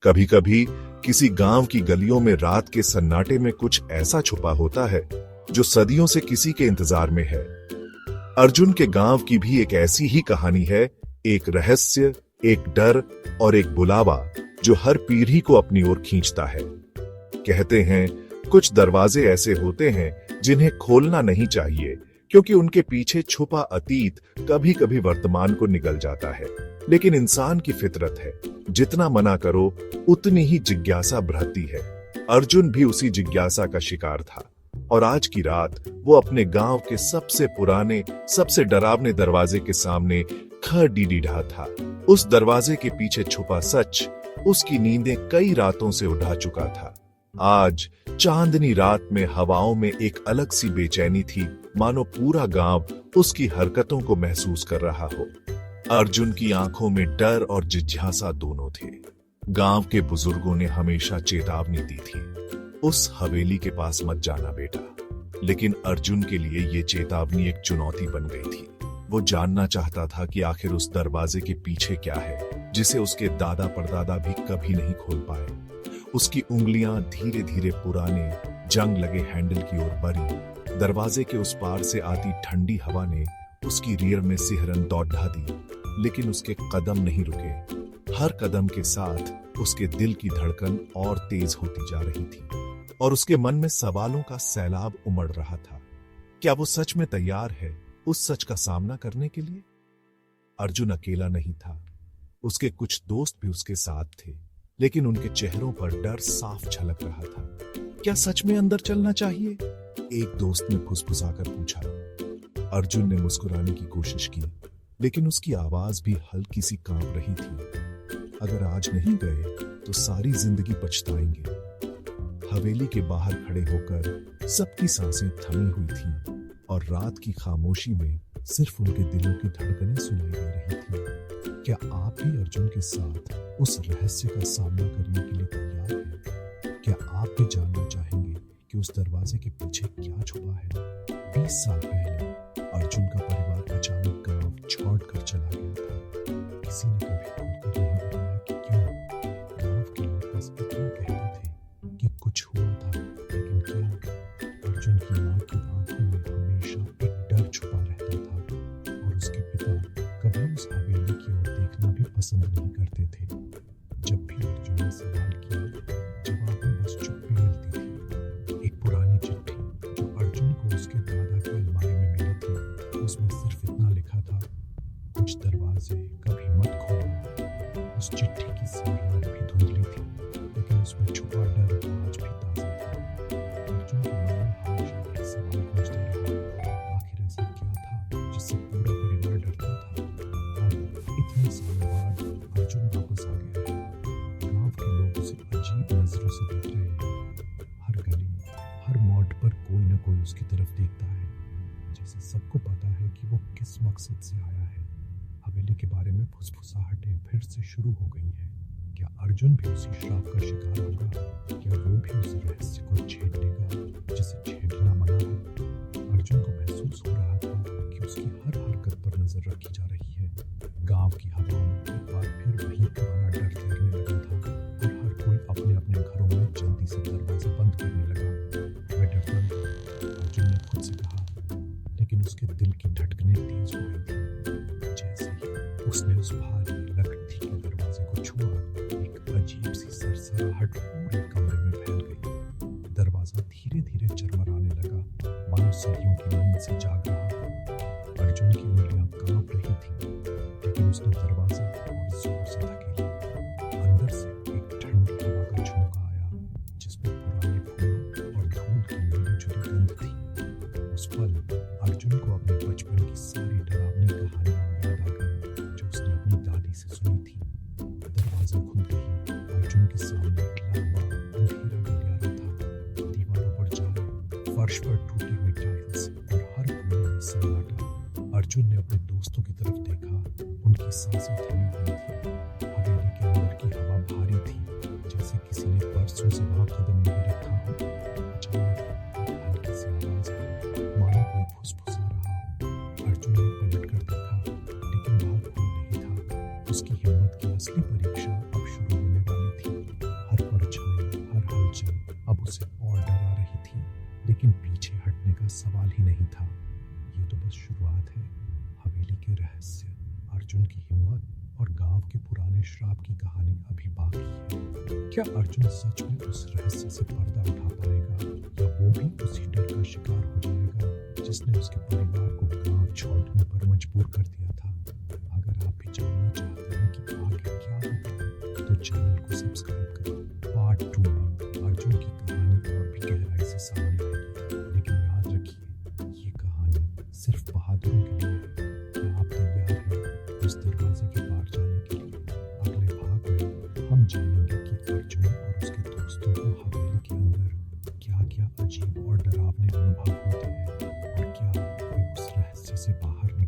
कभी कभी किसी गांव की गलियों में रात के सन्नाटे में कुछ ऐसा छुपा होता है जो सदियों से किसी के इंतजार में है। अर्जुन के गांव की भी एक ऐसी ही कहानी है, एक रहस्य, एक डर और एक बुलावा जो हर पीढ़ी को अपनी ओर खींचता है। कहते हैं कुछ दरवाजे ऐसे होते हैं जिन्हें खोलना नहीं चाहिए, क्योंकि उनके पीछे छुपा अतीत कभी कभी वर्तमान को निगल जाता है। लेकिन इंसान की फितरत है, जितना मना करो उतनी ही जिज्ञासा बढ़ती है। अर्जुन भी उसी जिज्ञासा का शिकार था और आज की रात वो अपने गांव के सबसे पुराने, सबसे डरावने दरवाजे के सामने खड़ीडीढ़ा था। उस दरवाजे के पीछे छुपा सच उसकी नींदें कई रातों से उड़ा चुका था। आज चांदनी रात में हवाओं में एक अलग सी बेचैनी थी, मानो पूरा गांव उसकी हरकतों को महसूस कर रहा हो। अर्जुन की आंखों में डर और जिज्ञासा दोनों थे। गांव के बुजुर्गों ने हमेशा चेतावनी दी थी, उस हवेली के पास मत जाना बेटा। लेकिन अर्जुन के लिए ये चेतावनी एक चुनौती बन गई थी। वो जानना चाहता था कि आखिर उस दरवाजे के पीछे क्या है, जिसे उसके दादा परदादा भी कभी नहीं खोल पाए। उसकी उंगलियां धीरे धीरे पुराने जंग लगे हैंडल की ओर बढ़ी। दरवाजे के उस पार से आती ठंडी हवा ने उसकी रीढ़ में सिहरन दौड़ा दी, लेकिन उसके कदम नहीं रुके। हर कदम के साथ उसके दिल की धड़कन और तेज होती जा रही थी और उसके मन में सवालों का सैलाब उमड़ रहा था। क्या वो सच में तैयार है उस सच का सामना करने के लिए? अर्जुन अकेला नहीं था, उसके कुछ दोस्त भी उसके साथ थे, लेकिन उनके चेहरों पर डर साफ झलक रहा था। क्या सच में अंदर चलना चाहिए? एक दोस्त ने फुसफुसाकर पूछा। अर्जुन ने मुस्कुराने की कोशिश की, लेकिन उसकी आवाज भी हल्की सी कांप रही थी। अगर आज नहीं गए तो सारी जिंदगी पछताएंगे। हवेली के बाहर खड़े होकर सबकी सांसें थमी हुई थीं और रात की खामोशी में सिर्फ उनके दिलों की धड़कनें सुनाई दे रही थीं। क्या आप भी अर्जुन के साथ उस रहस्य का सामना करने के लिए तैयार हैं? क्या आप भी जानना चाहेंगे कि उस दरवाजे के पीछे क्या छुपा है? 20 साल पहले अर्जुन का परिवार अचानक गांव छोड़कर चला गया था। किसी ने कभी खुलकर नहीं बताया कि क्यों। गांव के लोग बस इतना कहते थे कि कुछ हुआ था, लेकिन क्या? अर्जुन की मां की आंखों में हमेशा एक डर छुपा रहता था और उसके पिता कभी उस हवेली की ओर देखना भी पसंद नहीं करते थे। जब भी अर्जुन ने सवाल किया, जवाब में बस चुप्पी मिलती थी। एक पुरानी चिट्ठी जो अर्जुन को उसके दादा की अलमारी में मिली थी, उसमें सिर्फ इतना लिखा था, कुछ दरवाजे कभी मत खोलना। उस चिट्ठी की सियाहत भी धुंधली थी, लेकिन उसमें छुपा डर आज भी ताजा था। अर्जुन के मन में हमेशा एक सवाल गूंजता रहा, आखिर ऐसा क्या था जिससे पूरा परिवार डरता था? अब इतने सालों बाद अर्जुन वापस आ गया है। गांव के लोग उसे अजीब नजरों से देख रहे हैं। हर गली, हर मोड़ पर कोई न कोई उसकी तरफ देखता है, जैसे सबको पता है कि वो किस मकसद से आया है। हवेली के बारे में फुसफुसाहटें फिर से शुरू हो गई हैं। क्या अर्जुन भी उसी श्राप का शिकार होगा? क्या वो भी उस रहस्य को छेड़ देगा जिसे छेड़ना मना है? अर्जुन को महसूस हो रहा था कि उसकी हर हरकत पर नजर रखी जा रही है। गांव की हवाओं में एक बार फिर वही पुराना डर तैरने लगा था और हर कोई अपने अपने घरों में जल्दी से दरवाजे बंद करने लगा। मैं डरता नहीं, अर्जुन ने खुद से कहा, लेकिन उसके दिल की धड़कनें तेज हो गई थी। जैसे ही उसने उस भारी लकड़ी के दरवाजे को छुआ, एक अजीब सी सरसराहट पूरे कमरे में फैल गई। दरवाजा धीरे धीरे चरमराने लगा, मानो सदियों की नींद से जाग रहा हो। अर्जुन की उंगलियां कांप रही थीं, लेकिन उसने दरवाजा और जोर से धकेला। अंदर से एक ठंडी हवा का झोंका आया, जिसमें पुराने फूलों और धूल की मिली-जुली गंध थी। उस पल अर्जुन को अपने बचपन की सारी डरावनी कहानियां याद आ गई, जो उसने अपनी दादी से सुनी थी। दरवाजा खुल गई। अर्जुन के सामने एक लंबा अंधेरा गलियारा था। दीवारों पर जाले, फर्श पर टूटी हुई टाइल्स और हर कोने में सन्नाटा। अर्जुन ने अपने दोस्तों की तरफ देखा, उनकी सांसें थमी हुई थी। हवेली के अंदर की हवा भारी थी, जैसे किसी ने बरसों से वहां कदम नहीं रखा हो। अचानक एक हल्की सी आवाज आई, मानो कोई फुसफुसा रहा हो। अर्जुन ने पलट कर देखा, लेकिन वहां कोई नहीं था। उसकी हिम्मत की असली परीक्षा अब शुरू होने वाली थी। ही नहीं था। ये तो बस शुरुआत है। हवेली के रहस्य, अर्जुन की हिम्मत और गांव के पुराने श्राप की कहानी अभी बाकी है। क्या अर्जुन सच में उस रहस्य से पर्दा उठा पाएगा या वो भी उसी डर का शिकार हो जाएगा जिसने उसके परिवार को गांव छोड़ने पर मजबूर कर दिया था? अगर आप भी जानना चाहते हैं कि आगे क्या होगा तो चैनल को सब्सक्राइब करें। पार्ट 2 में अर्जुन की कहानी और भी गहराई से सामने आएगी, लेकिन याद रखिए ये कहानी सिर्फ बहादुरों के लिए है। क्या आप तैयार हैं उस दरवाजे के पार जाने के लिए? अगले भाग में हम जानेंगे कि अर्जुन और उसके दोस्तों को हवेली के अंदर क्या-क्या अजीब और डरावने अनुभव होते हैं और क्या वे उस रहस्य से बाहर